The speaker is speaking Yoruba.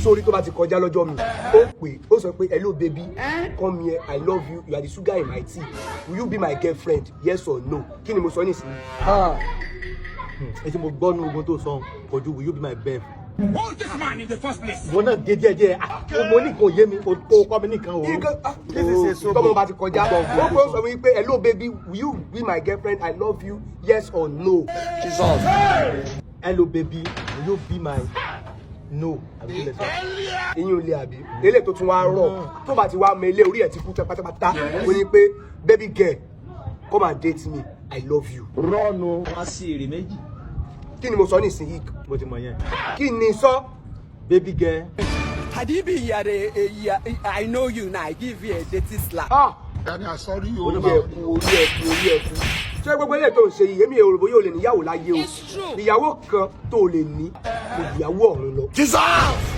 sórí tó bá ti kọjá lọ́jọ́ mi ó pè ó sọ pé hello baby come here I love you you are the sugar in my tea will you be my girlfriend yes or no kí ni mo sọ nísìnyí. ẹ ti mo gbọ́ nu ogun tó sọ kojú will you be my best. Hold this man in the first place. Wọ́n náà gé díẹ̀ mo ní nǹkan yé mi kò kọ́ mi nìkan o. tọ́mọ bá ti kọjá ó pé ó sọ wípé hello baby will you be my girlfriend I love you yes or no. Jesus. Hello baby will you be my no. iyún ilé àbí ilé tó tún wá rọ̀ tó bá ti wá mọ ilé orí ẹ̀ ti kú pátápátá ó ní pé baby girl come and date me I love you. rọ́ọ̀nù wá sí èrè méjì. kí ni mo sọ nísìnyí. mo ti mọ̀ yẹn. kí ni sọ. baby girl. Hadibi I know you now I give you a dirty slap. Daddy, I'm sorry you. orí ẹ̀kú ṣé gbogbo ilé tó ń ṣe yìí èmi èrò bóyá o lè níyàwó láyé o ìyàwó kan tó lè ní ìyàwó ọ̀run lọ. Jesus!